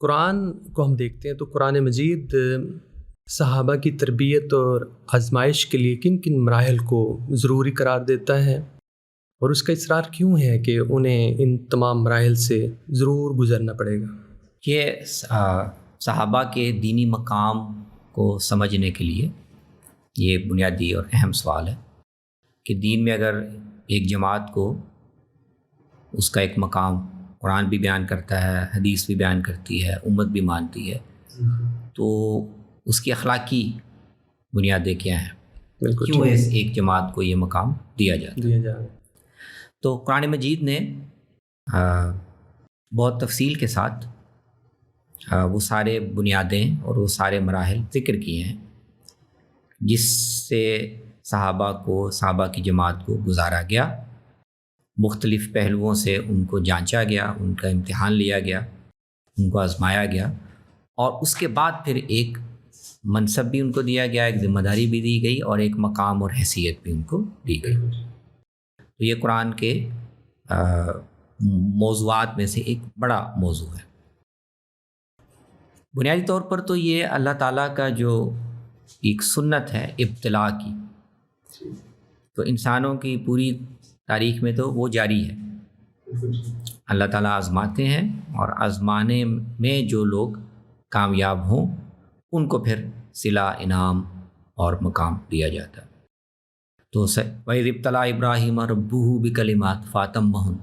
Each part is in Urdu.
قرآن کو ہم دیکھتے ہیں تو قرآن مجید صحابہ کی تربیت اور آزمائش کے لیے کن کن مراحل کو ضروری قرار دیتا ہے، اور اس کا اصرار کیوں ہے کہ انہیں ان تمام مراحل سے ضرور گزرنا پڑے گا؟ یہ صحابہ کے دینی مقام کو سمجھنے کے لیے یہ بنیادی اور اہم سوال ہے کہ دین میں اگر ایک جماعت کو اس کا ایک مقام قرآن بھی بیان کرتا ہے، حدیث بھی بیان کرتی ہے، امت بھی مانتی ہے، تو اس کی اخلاقی بنیادیں کیا ہیں؟ کیوں اس ایک جماعت کو یہ مقام دیا جاتا ہے؟ تو قرآن مجید نے بہت تفصیل کے ساتھ وہ سارے بنیادیں اور وہ سارے مراحل ذکر کیے ہیں جس سے صحابہ کی جماعت کو گزارا گیا، مختلف پہلوؤں سے ان کو جانچا گیا، ان کا امتحان لیا گیا، ان کو آزمایا گیا، اور اس کے بعد پھر ایک منصب بھی ان کو دیا گیا، ایک ذمہ داری بھی دی گئی، اور ایک مقام اور حیثیت بھی ان کو دی گئی۔ تو یہ قرآن کے موضوعات میں سے ایک بڑا موضوع ہے۔ بنیادی طور پر تو یہ اللہ تعالیٰ کا جو ایک سنت ہے ابتلاء کی، تو انسانوں کی پوری تاریخ میں تو وہ جاری ہے۔ اللہ تعالیٰ آزماتے ہیں، اور آزمانے میں جو لوگ کامیاب ہوں ان کو پھر صلہ، انعام اور مقام دیا جاتا ہے۔ تو وَإِذِ ابْتَلَىٰ إِبْرَاهِيمَ رَبُّهُ بِكَلِمَاتٍ فَأَتَمَّهُنَّ،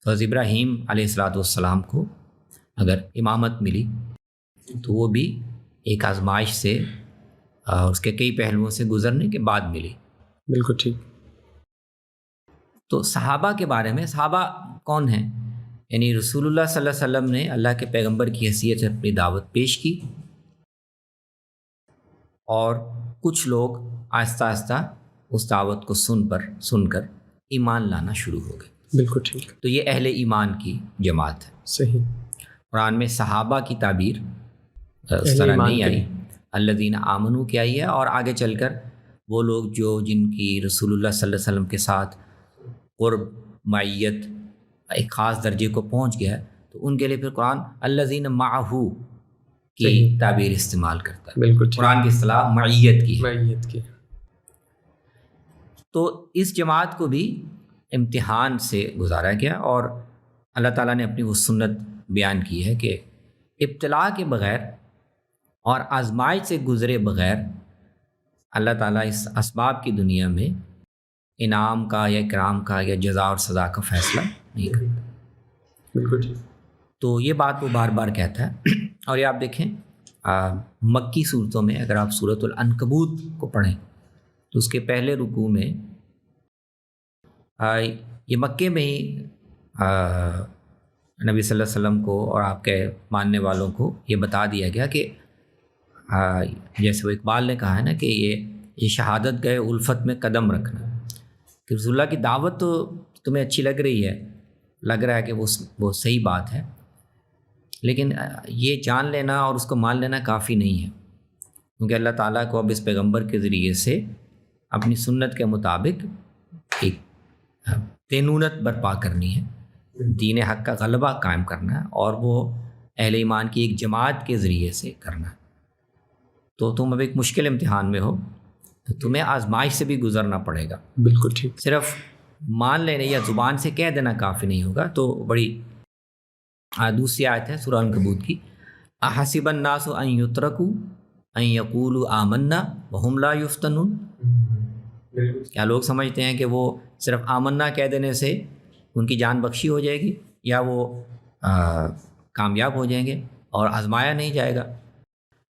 تو حضرت ابراہیم علیہ السلام کو اگر امامت ملی تو وہ بھی ایک آزمائش سے اور اس کے کئی پہلوؤں سے گزرنے کے بعد ملی۔ بالکل ٹھیک۔ تو صحابہ کے بارے میں، صحابہ کون ہیں؟ یعنی رسول اللہ صلی اللہ علیہ وسلم نے اللہ کے پیغمبر کی حیثیت سے اپنی دعوت پیش کی، اور کچھ لوگ آہستہ آہستہ اس دعوت کو سن کر ایمان لانا شروع ہو گئے۔ بالکل ٹھیک۔ تو یہ اہل ایمان کی جماعت ہے۔ صحیح۔ قرآن میں صحابہ کی تعبیر اس طرح نہیں آئی، الذین آمنوا کی آئی ہے، اور آگے چل کر وہ لوگ جن کی رسول اللہ صلی اللہ علیہ وسلم کے ساتھ قرب، معیت ایک خاص درجے کو پہنچ گیا ہے، تو ان کے لیے پھر قرآن الذین معہ کی تعبیر استعمال کرتا ہے۔ بالکل، قرآن کی اصطلاح معیت کی ہے۔ معیت کی۔ تو اس جماعت کو بھی امتحان سے گزارا گیا، اور اللہ تعالیٰ نے اپنی وہ سنت بیان کی ہے کہ ابتلاء کے بغیر اور آزمائش سے گزرے بغیر اللہ تعالیٰ اس اسباب کی دنیا میں انعام کا یا اکرام کا یا جزا اور سزا کا فیصلہ نہیں کرتا۔ بالکل ٹھیک۔ تو یہ بات وہ بار بار کہتا ہے۔ اور یہ آپ دیکھیں مکی صورتوں میں، اگر آپ سورۃ العنکبوت کو پڑھیں تو اس کے پہلے رکوع میں یہ مکے میں ہی نبی صلی اللہ علیہ وسلم کو اور آپ کے ماننے والوں کو یہ بتا دیا گیا کہ جیسے وہ اقبال نے کہا ہے نا کہ یہ شہادت گئے الفت میں قدم رکھنا، کہ رسول اللہ کی دعوت تو تمہیں اچھی لگ رہی ہے، لگ رہا ہے کہ وہ صحیح بات ہے، لیکن یہ جان لینا اور اس کو مان لینا کافی نہیں ہے، کیونکہ اللہ تعالیٰ کو اب اس پیغمبر کے ذریعے سے اپنی سنت کے مطابق ایک تینونت برپا کرنی ہے، دین حق کا غلبہ قائم کرنا ہے، اور وہ اہل ایمان کی ایک جماعت کے ذریعے سے کرنا ہے۔ تو تم اب ایک مشکل امتحان میں ہو، تو تمہیں آزمائش سے بھی گزرنا پڑے گا۔ بالکل ٹھیک۔ صرف مان لینے یا زبان سے کہہ دینا کافی نہیں ہوگا۔ تو بڑی دوسری آیت ہے سورہ عنکبوت کی، احسب الناس ان یترکوا ان یقولوا آمنا وہم لا یفتنون، کیا لوگ سمجھتے ہیں کہ وہ صرف آمنا کہہ دینے سے ان کی جان بخشی ہو جائے گی، یا وہ کامیاب ہو جائیں گے اور آزمایا نہیں جائے گا؟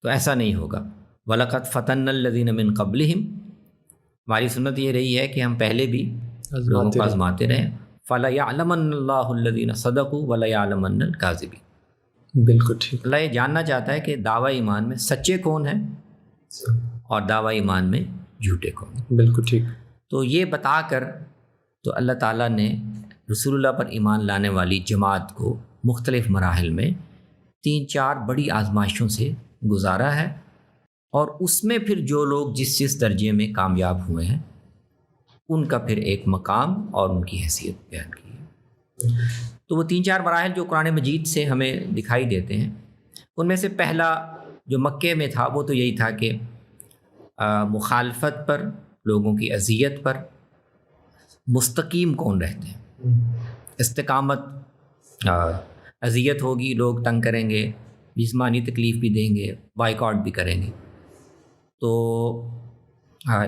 تو ایسا نہیں ہوگا۔ وَلَقَدْ فَتَنَّا الَّذِينَ مِن قَبْلِهِمْ، ہماری سنت یہ رہی ہے کہ ہم پہلے بھی لوگوں کو آزماتے رہے۔ فَلَيَعْلَمَنَّ اللَّهُ الَّذِينَ صَدَقُوا وَلَيَعْلَمَنَّ الْكَاذِبِينَ۔ بالکل ٹھیک۔ اللہ یہ جاننا چاہتا ہے کہ دعویٰ ایمان میں سچے کون ہیں اور دعویٰ ایمان میں جھوٹے کون ہیں۔ بالکل ٹھیک۔ تو یہ بتا کر تو اللہ تعالیٰ نے رسول اللہ پر ایمان لانے والی جماعت کو مختلف مراحل میں 3-4 بڑی آزمائشوں سے گزارا ہے، اور اس میں پھر جو لوگ جس درجے میں کامیاب ہوئے ہیں ان کا پھر ایک مقام اور ان کی حیثیت بیان کی ہے۔ تو وہ 3-4 مراحل جو قرآن مجید سے ہمیں دکھائی دیتے ہیں، ان میں سے پہلا جو مکے میں تھا وہ تو یہی تھا کہ مخالفت پر، لوگوں کی اذیت پر مستقیم کون رہتے ہیں، استقامت. اذیت ہوگی، لوگ تنگ کریں گے، جسمانی تکلیف بھی دیں گے، بائیکاٹ بھی کریں گے، تو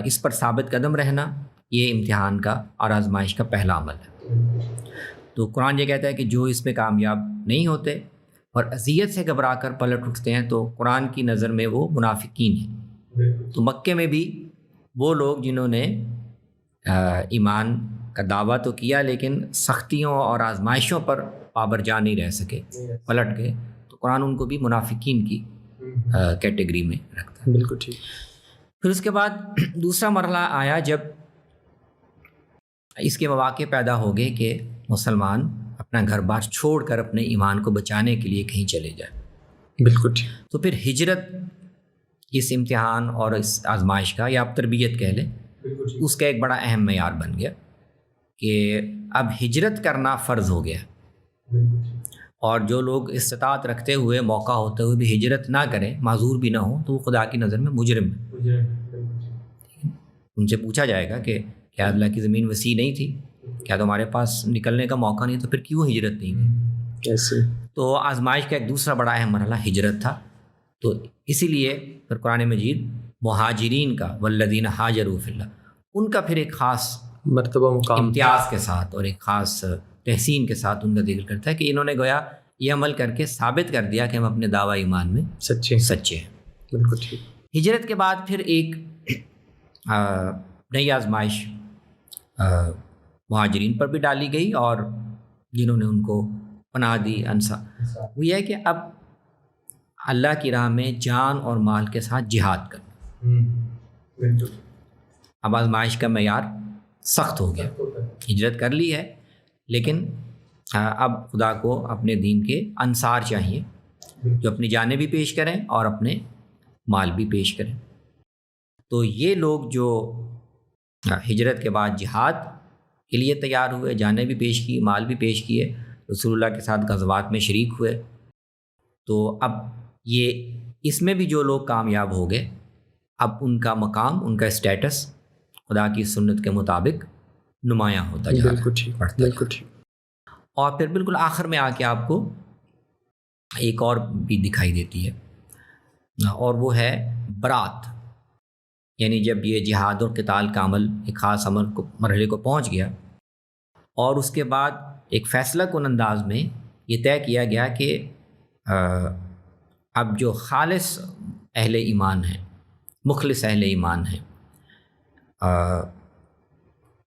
اس پر ثابت قدم رہنا یہ امتحان کا اور آزمائش کا پہلا عمل ہے. تو قرآن یہ کہتا ہے کہ جو اس میں کامیاب نہیں ہوتے اور اذیت سے گھبرا کر پلٹ اٹھتے ہیں تو قرآن کی نظر میں وہ منافقین ہیں. تو مکے میں بھی وہ لوگ جنہوں نے ایمان کا دعویٰ تو کیا لیکن سختیوں اور آزمائشوں پر پابر جا نہیں رہ سکے، پلٹ گئے، تو قرآن ان کو بھی منافقین کی کیٹیگری میں رکھتا ہے. بالکل ٹھیک. پھر اس کے بعد دوسرا مرحلہ آیا جب اس کے مواقع پیدا ہو گئے کہ مسلمان اپنا گھر بار چھوڑ کر اپنے ایمان کو بچانے کے لیے کہیں چلے جائیں. بالکل ٹھیک. تو پھر ہجرت اس امتحان اور اس آزمائش کا، یا آپ تربیت کہہ لیں، اس کا ایک بڑا اہم معیار بن گیا کہ اب ہجرت کرنا فرض ہو گیا. اور جو لوگ استطاعت رکھتے ہوئے، موقع ہوتے ہوئے بھی ہجرت نہ کریں، معذور بھی نہ ہوں، تو وہ خدا کی نظر میں مجرم ہیں. ان سے پوچھا جائے گا کہ کیا اللہ کی زمین وسیع نہیں تھی؟ کیا تمہارے پاس نکلنے کا موقع نہیں؟ تو پھر کیوں ہجرت نہیں کی؟ کیسے؟ تو آزمائش کا ایک دوسرا بڑا اہم مرحلہ ہجرت تھا. تو اسی لیے پھر قرآن مجید مہاجرین کا، والذین ہاجروا فی اللہ، ان کا پھر ایک خاص مرتبہ، مقام، امتیاز کے ساتھ اور ایک خاص تحسین کے ساتھ ان کا ذکر کرتا ہے کہ انہوں نے گویا یہ عمل کر کے ثابت کر دیا کہ ہم اپنے دعویٰ ایمان میں سچے ہیں. بالکل ٹھیک. ہجرت کے بعد پھر ایک نئی آزمائش مہاجرین پر بھی ڈالی گئی اور جنہوں نے ان کو پناہ دی، انصار، وہ یہ ہے کہ اب اللہ کی راہ میں جان اور مال کے ساتھ جہاد کرنا. اب آزمائش کا معیار سخت ہو گیا. ہجرت کر لی ہے لیکن اب خدا کو اپنے دین کے انصار چاہیے جو اپنی جانیں بھی پیش کریں اور اپنے مال بھی پیش کریں. تو یہ لوگ جو ہجرت کے بعد جہاد کے لیے تیار ہوئے، جانیں بھی پیش کی، مال بھی پیش کیے، رسول اللہ کے ساتھ غزوات میں شریک ہوئے، تو اب یہ اس میں بھی جو لوگ کامیاب ہو گئے، اب ان کا مقام، ان کا اسٹیٹس خدا کی سنت کے مطابق نمایاں ہوتا جا رہا ہے، بڑھتا جا رہا ہے. اور پھر بالکل آخر میں آ کے آپ کو ایک اور بھی دکھائی دیتی ہے، اور وہ ہے برات. یعنی جب یہ جہاد اور قتال کا عمل ایک خاص عمل کو، مرحلے کو پہنچ گیا، اور اس کے بعد ایک فیصلہ کن انداز میں یہ طے کیا گیا کہ اب جو خالص اہل ایمان ہیں، مخلص اہل ایمان ہیں،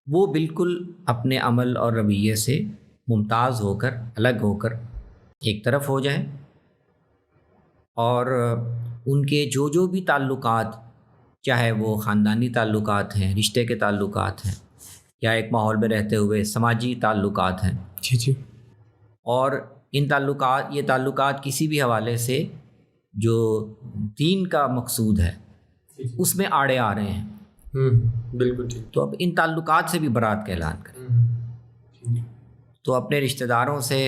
وہ بالکل اپنے عمل اور رویے سے ممتاز ہو کر، الگ ہو کر ایک طرف ہو جائیں، اور ان کے جو بھی تعلقات، چاہے وہ خاندانی تعلقات ہیں، رشتے کے تعلقات ہیں، یا ایک ماحول میں رہتے ہوئے سماجی تعلقات ہیں، جی، اور ان یہ تعلقات کسی بھی حوالے سے جو دین کا مقصود ہے اس میں آڑے آ رہے ہیں، بالکل ٹھیک، تو اب ان تعلقات سے بھی برات کا اعلان کریں. تو اپنے رشتہ داروں سے،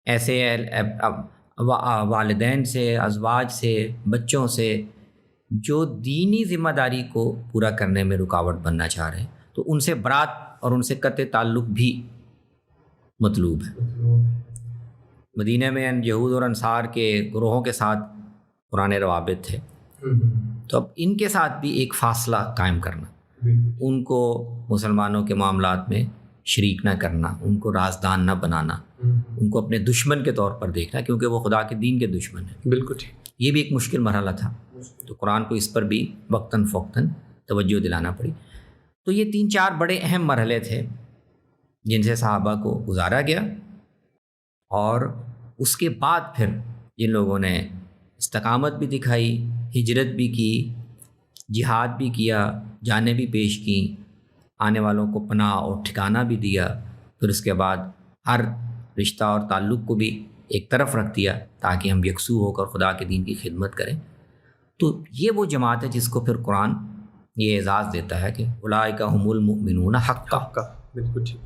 ایسے والدین سے، ازواج سے، بچوں سے جو دینی ذمہ داری کو پورا کرنے میں رکاوٹ بننا چاہ رہے ہیں، تو ان سے برات اور ان سے قطع تعلق بھی مطلوب ہے. مدینہ میں یہود اور انصار کے گروہوں کے ساتھ پرانے روابط تھے، تو اب ان کے ساتھ بھی ایک فاصلہ قائم کرنا، ان کو مسلمانوں کے معاملات میں شریک نہ کرنا، ان کو رازدان نہ بنانا، ان کو اپنے دشمن کے طور پر دیکھنا، کیونکہ وہ خدا کے دین کے دشمن ہیں. بالکل ٹھیک. یہ بھی ایک مشکل مرحلہ تھا، تو قرآن کو اس پر بھی وقتاً فوقتاً توجہ دلانا پڑی. تو یہ 3-4 بڑے اہم مرحلے تھے جن سے صحابہ کو گزارا گیا، اور اس کے بعد پھر جن لوگوں نے استقامت بھی دکھائی، ہجرت بھی کی، جہاد بھی کیا، جانیں بھی پیش کیں، آنے والوں کو پناہ اور ٹھکانہ بھی دیا، پھر اس کے بعد ہر رشتہ اور تعلق کو بھی ایک طرف رکھ دیا تاکہ ہم یکسو ہو کر خدا کے دین کی خدمت کریں. تو یہ وہ جماعت ہے جس کو پھر قرآن یہ اعزاز دیتا ہے کہ اولئک ھم المؤمنون حقا. بالکل ٹھیک.